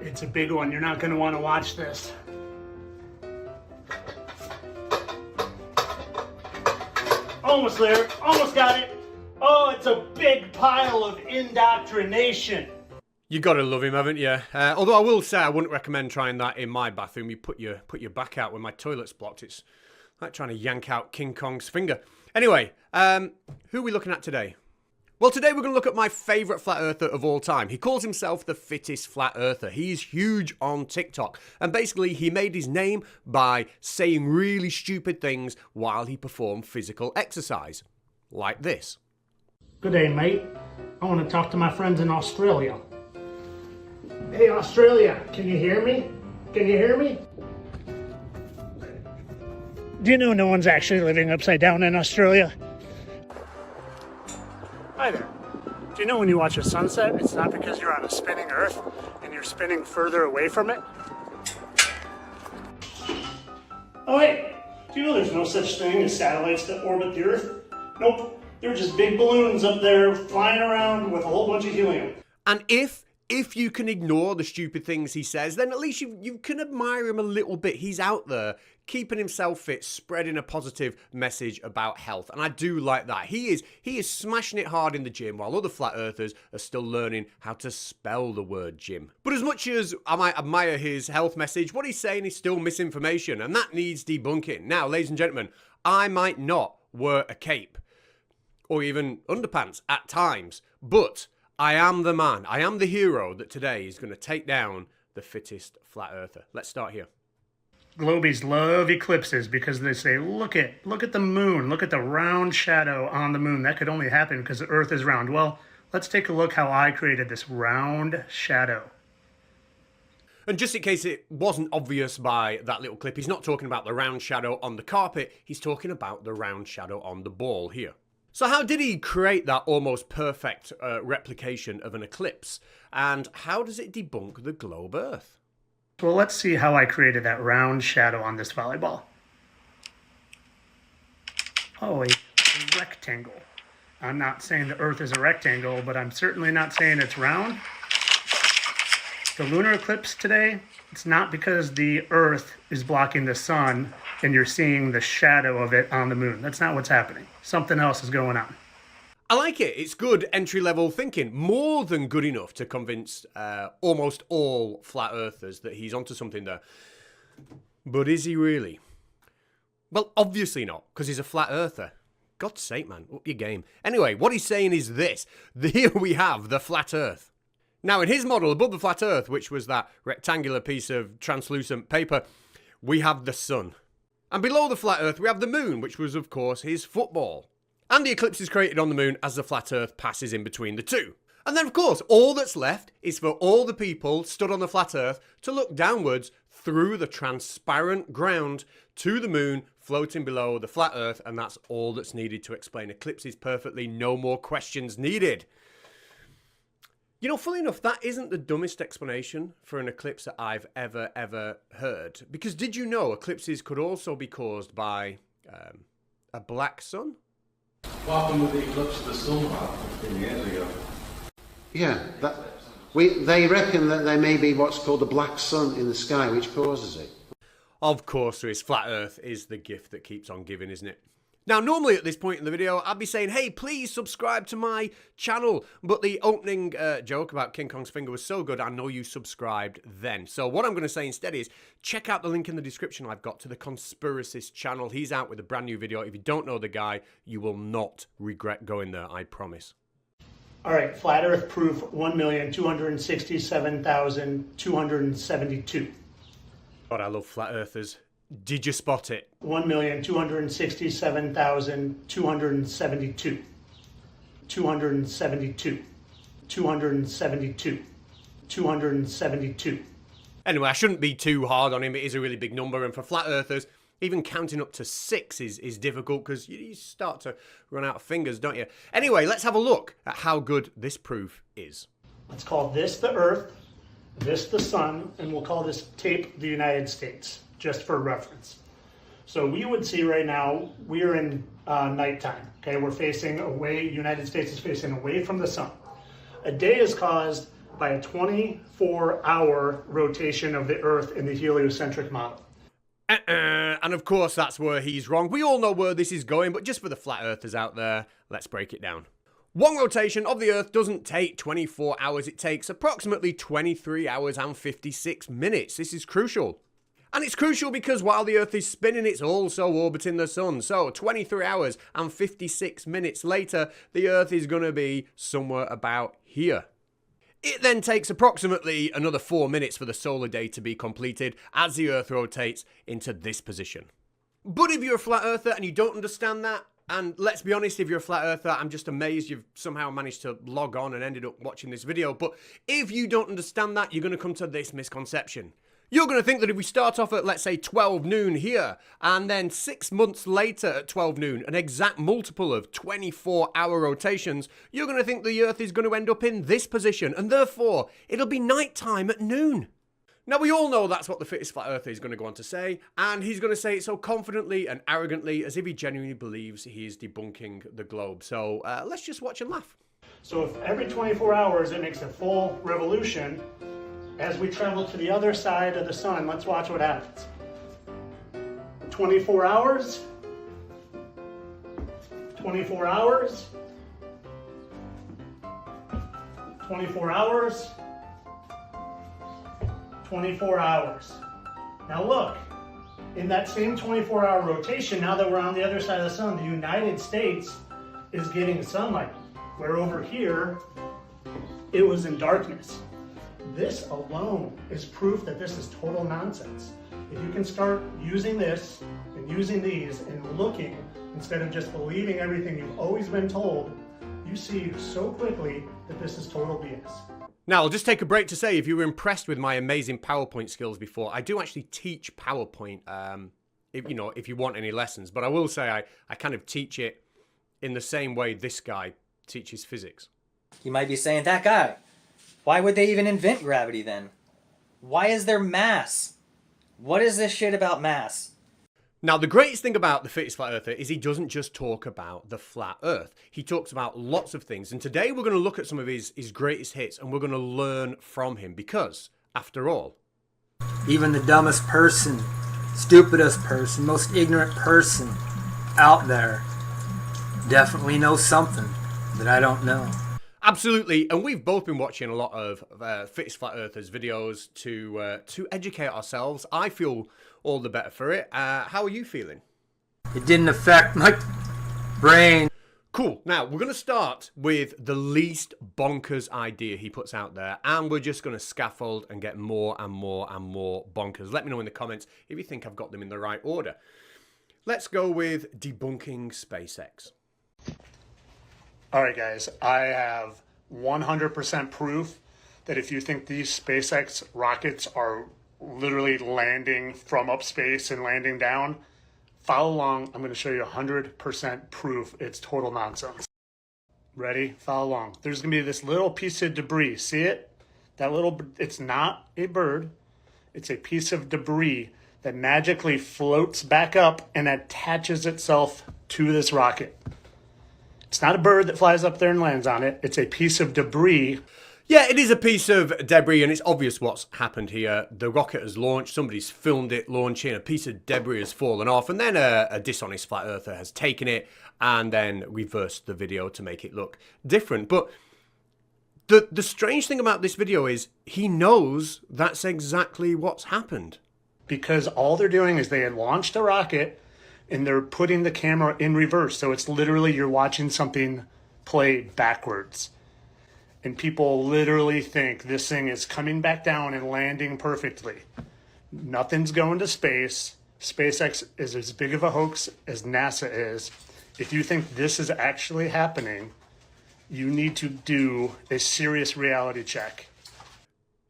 It's a big one. You're not going to want to watch this. Almost there. Almost got it. Oh, it's a big pile of indoctrination. You gotta love him, haven't you? Although I will say I wouldn't recommend trying that in my bathroom. You put your back out when my toilet's blocked. It's like trying to yank out King Kong's finger. Anyway, who are we looking at today? Well, today we're going to look at my favourite flat earther of all time. He calls himself the fittest flat earther. He's huge on TikTok. And basically, he made his name by saying really stupid things while he performed physical exercise. Like this. Good day, mate. I want to talk to my friends in Australia. Hey, Australia, can you hear me? Can you hear me? Do you know no one's actually living upside down in Australia? Hi there. Do you know when you watch a sunset, it's not because you're on a spinning Earth and you're spinning further away from it? Oh wait, do you know there's no such thing as satellites that orbit the Earth? Nope, they're just big balloons up there flying around with a whole bunch of helium. And if you can ignore the stupid things he says, then at least you can admire him a little bit. He's out there keeping himself fit, spreading a positive message about health. And I do like that. He is smashing it hard in the gym while other flat earthers are still learning how to spell the word gym. But as much as I might admire his health message, what he's saying is still misinformation, and that needs debunking. Now, ladies and gentlemen, I might not wear a cape or even underpants at times, but I am the man, I am the hero that today is going to take down the fittest flat earther. Let's start here. Globies love eclipses because they say, look at the moon, look at the round shadow on the moon. That could only happen because the Earth is round. Well, let's take a look how I created this round shadow. And just in case it wasn't obvious by that little clip, he's not talking about the round shadow on the carpet, he's talking about the round shadow on the ball here. So how did he create that almost perfect replication of an eclipse? And how does it debunk the globe Earth? Well, let's see how I created that round shadow on this volleyball. Oh, a rectangle. I'm not saying the Earth is a rectangle, but I'm certainly not saying it's round. The lunar eclipse today, it's not because the Earth is blocking the sun and you're seeing the shadow of it on the moon. That's not what's happening. Something else is going on. I like it. It's good entry-level thinking. More than good enough to convince almost all flat earthers that he's onto something there. But is he really? Well, obviously not, because he's a flat earther. God's sake, man, up your game. Anyway, what he's saying is this. Here we have the flat earth. Now, in his model, above the flat earth, which was that rectangular piece of translucent paper, we have the sun. And below the flat earth, we have the moon, which was, of course, his football. And the eclipse is created on the moon as the flat earth passes in between the two. And then, of course, all that's left is for all the people stood on the flat earth to look downwards through the transparent ground to the moon floating below the flat earth, and that's all that's needed to explain eclipses perfectly. No more questions needed. You know, funnily enough, that isn't the dumbest explanation for an eclipse that I've ever heard. Because did you know eclipses could also be caused by a black sun? What happened with the eclipse of the sun about 15 years ago? Yeah, they reckon that there may be what's called a black sun in the sky, which causes it. Of course there is. Flat Earth is the gift that keeps on giving, isn't it? Now, normally at this point in the video, I'd be saying, hey, please subscribe to my channel. But the opening joke about King Kong's finger was so good, I know you subscribed then. So what I'm going to say instead is, check out the link in the description I've got to the Conspiracist channel. He's out with a brand new video. If you don't know the guy, you will not regret going there, I promise. All right, flat Earth proof 1,267,272. God, I love flat earthers. Did you spot it? 1,267,272. 272. 272. 272. Anyway, I shouldn't be too hard on him. It is a really big number, and for flat earthers, even counting up to 6 is difficult because you start to run out of fingers, don't you? Anyway, let's have a look at how good this proof is. Let's call this the Earth, this the Sun, and we'll call this tape the United States, just for reference. So we would see right now, we're in nighttime, okay? We're facing away, United States is facing away from the sun. A day is caused by a 24-hour rotation of the Earth in the heliocentric model. And of course, that's where he's wrong. We all know where this is going, but just for the flat earthers out there, let's break it down. One rotation of the Earth doesn't take 24 hours. It takes approximately 23 hours and 56 minutes. This is crucial. And it's crucial because while the Earth is spinning, it's also orbiting the Sun. So 23 hours and 56 minutes later, the Earth is going to be somewhere about here. It then takes approximately another 4 minutes for the solar day to be completed as the Earth rotates into this position. But if you're a flat earther and you don't understand that, and let's be honest, if you're a flat earther, I'm just amazed you've somehow managed to log on and ended up watching this video. But if you don't understand that, you're going to come to this misconception. You're going to think that if we start off at, let's say, 12 noon here, and then 6 months later at 12 noon, an exact multiple of 24-hour rotations, you're going to think the Earth is going to end up in this position, and therefore, it'll be nighttime at noon. Now, we all know that's what the fittest flat earther is going to go on to say, and he's going to say it so confidently and arrogantly as if he genuinely believes he is debunking the globe. So, let's just watch and laugh. So if every 24 hours it makes a full revolution, as we travel to the other side of the sun, let's watch what happens. 24 hours, 24 hours, 24 hours, 24 hours. Now look, in that same 24-hour rotation, now that we're on the other side of the sun, the United States is getting sunlight, where over here, it was in darkness. This alone is proof that this is total nonsense. If you can start using this and using these and looking instead of just believing everything you've always been told, you see so quickly that this is total BS. Now, I'll just take a break to say, if you were impressed with my amazing PowerPoint skills before, I do actually teach PowerPoint, if you want any lessons. But I will say I kind of teach it in the same way this guy teaches physics. You might be saying, that guy, why would they even invent gravity then? Why is there mass? What is this shit about mass? Now, the greatest thing about the fittest flat earther is he doesn't just talk about the flat earth. He talks about lots of things. And today we're going to look at some of his greatest hits and we're going to learn from him because, after all, even the dumbest person, stupidest person, most ignorant person out there definitely knows something that I don't know. absolutely. And we've both been watching a lot of fittest flat earthers videos to educate ourselves. I feel all the better for it. How are you feeling? It didn't affect my brain. Cool. Now, we're going to start with the least bonkers idea he puts out there, and we're just going to scaffold and get more and more and more bonkers. Let me know in the comments if you think I've got them in the right order. Let's go with debunking SpaceX. All right, guys, I have 100% proof that if you think these SpaceX rockets are literally landing from up space and landing down, follow along. I'm going to show you 100% proof it's total nonsense. Ready? Follow along. There's going to be this little piece of debris. See it? It's not a bird. It's a piece of debris that magically floats back up and attaches itself to this rocket. It's not a bird that flies up there and lands on it. It's a piece of debris. Yeah, it is a piece of debris, and it's obvious what's happened here. The rocket has launched, somebody's filmed it launching, a piece of debris has fallen off, and then a dishonest flat earther has taken it and then reversed the video to make it look different. But the strange thing about this video is he knows that's exactly what's happened. Because all they're doing is they had launched a rocket and they're putting the camera in reverse. So it's literally you're watching something play backwards. And people literally think this thing is coming back down and landing perfectly. Nothing's going to space. SpaceX is as big of a hoax as NASA is. If you think this is actually happening, you need to do a serious reality check.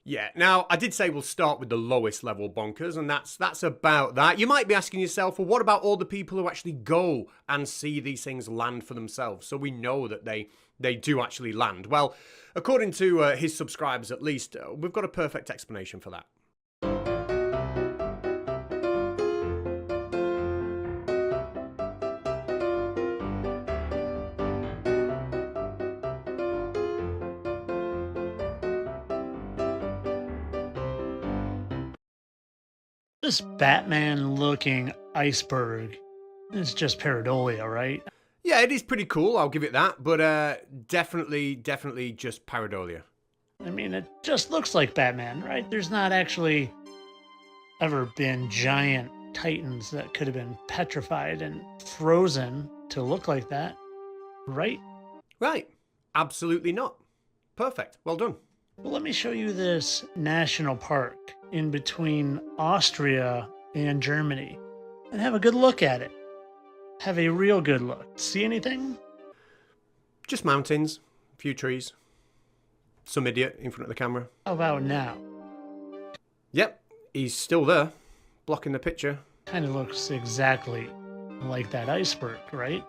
Yeah, now, I did say we'll start with the lowest level bonkers, and that's about that. You might be asking yourself, well, what about all the people who actually go and see these things land for themselves, so we know that they do actually land? Well, according to his subscribers at least, we've got a perfect explanation for that. This Batman-looking iceberg is just pareidolia, right? Yeah, it is pretty cool, I'll give it that, but definitely just pareidolia. I mean, it just looks like Batman, right? There's not actually ever been giant titans that could have been petrified and frozen to look like that, right? Right. Absolutely not. Perfect. Well done. Well, let me show you this national park in between Austria and Germany and have a good look at it. Have a real good look. See anything? Just mountains, a few trees, some idiot in front of the camera. How about now? Yep, he's still there, blocking the picture. Kind of looks exactly like that iceberg, right?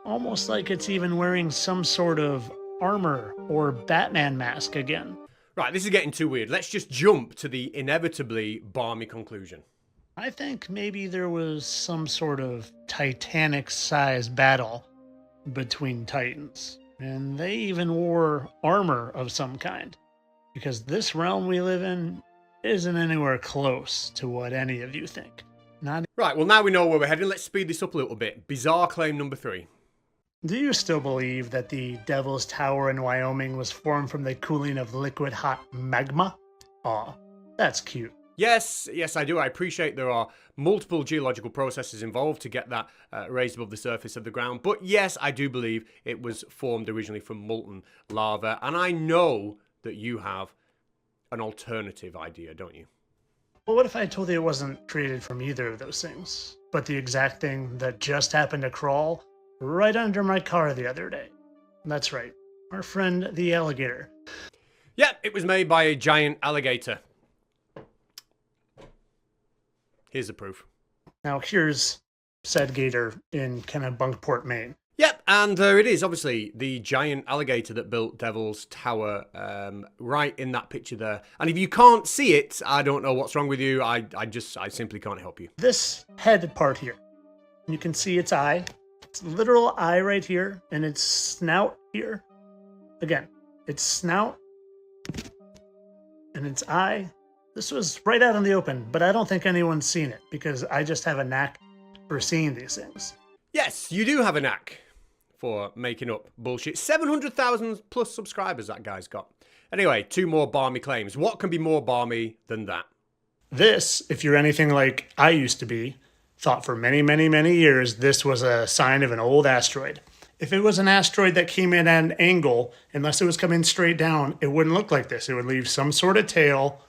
Almost like it's even wearing some sort of armor or Batman mask again. Right, this is getting too weird. Let's just jump to the inevitably balmy conclusion. I think maybe there was some sort of Titanic-sized battle between titans. And they even wore armor of some kind. Because this realm we live in isn't anywhere close to what any of you think. Not. Right, well now we know where we're heading. Let's speed this up a little bit. Bizarre claim number 3. Do you still believe that the Devil's Tower in Wyoming was formed from the cooling of liquid hot magma? Aw, that's cute. Yes, I do. I appreciate there are multiple geological processes involved to get that raised above the surface of the ground. But yes, I do believe it was formed originally from molten lava. And I know that you have an alternative idea, don't you? Well, what if I told you it wasn't created from either of those things, but the exact thing that just happened to crawl right under my car the other day? That's right, our friend the alligator. Yeah, it was made by a giant alligator. Here's the proof. Now here's said gator in Kennebunkport, Maine. Yep, and there it is, obviously, the giant alligator that built Devil's Tower right in that picture there. And if you can't see it, I don't know what's wrong with you. I simply can't help you. This head part here, you can see its eye. Its literal eye right here, and its snout here. Again, its snout and its eye. This was right out in the open, but I don't think anyone's seen it because I just have a knack for seeing these things. Yes, you do have a knack for making up bullshit. 700,000 plus subscribers that guy's got. Anyway, 2 more balmy claims. What can be more balmy than that? This, if you're anything like I used to be, thought for many, many, many years this was a sign of an old asteroid. If it was an asteroid that came in at an angle, unless it was coming straight down, it wouldn't look like this. It would leave some sort of tail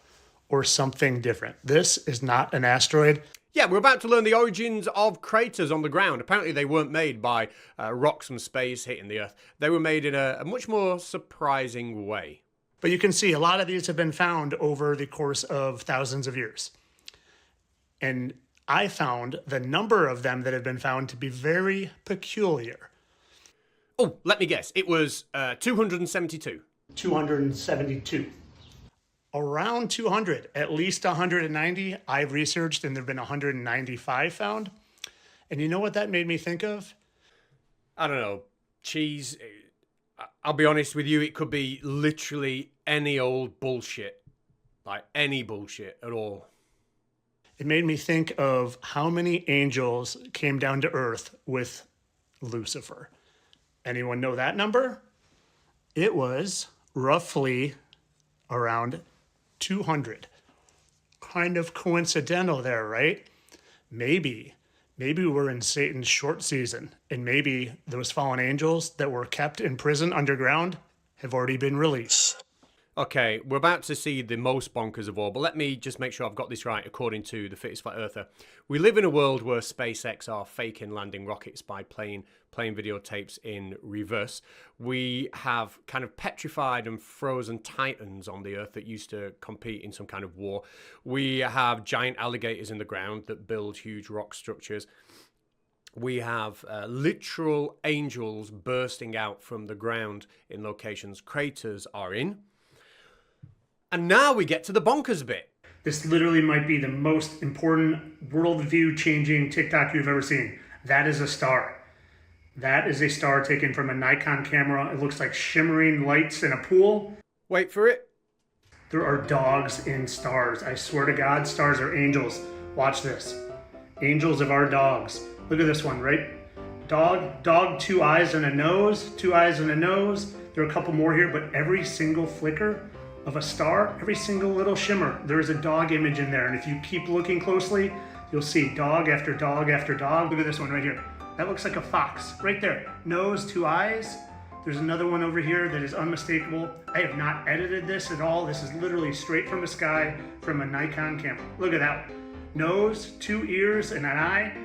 or something different. This is not an asteroid. Yeah, we're about to learn the origins of craters on the ground. Apparently they weren't made by rocks from space hitting the Earth. They were made in a much more surprising way. But you can see a lot of these have been found over the course of thousands of years. And I found the number of them that have been found to be very peculiar. Oh, let me guess. It was 272. 272. Around 200, at least 190 I've researched, and there have been 195 found. And you know what that made me think of? I don't know. Cheese. I'll be honest with you, it could be literally any old bullshit. Like any bullshit at all. It made me think of how many angels came down to earth with Lucifer. Anyone know that number? It was roughly around 200. Kind of coincidental there, right? Maybe we're in Satan's short season, and maybe those fallen angels that were kept in prison underground have already been released. Okay, we're about to see the most bonkers of all, but let me just make sure I've got this right according to the fittest flat earther. We live in a world where SpaceX are faking landing rockets by playing videotapes in reverse. We have kind of petrified and frozen titans on the Earth that used to compete in some kind of war. We have giant alligators in the ground that build huge rock structures. We have literal angels bursting out from the ground in locations craters are in. And now we get to the bonkers bit. This literally might be the most important worldview-changing TikTok you've ever seen. That is a star. That is a star taken from a Nikon camera. It looks like shimmering lights in a pool. Wait for it. There are dogs in stars. I swear to God, stars are angels Watch this. Angels of our dogs. Look at this one, right? Dog, 2 eyes and a nose, 2 eyes and a nose. There are a couple more here, but every single flicker of a star, every single little shimmer, there is a dog image in there. And if you keep looking closely, you'll see dog after dog after dog. Look at this one right here. That looks like a fox right there. Nose, 2 eyes. There's another one over here that is unmistakable. I have not edited this at all. This is literally straight from the sky from a Nikon camera. Look at that. Nose, 2 ears, and an eye.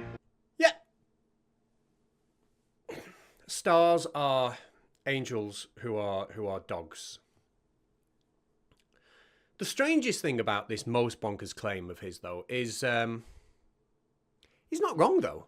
Yeah. Stars are angels who are dogs. The strangest thing about this most bonkers claim of his, though, is he's not wrong, though.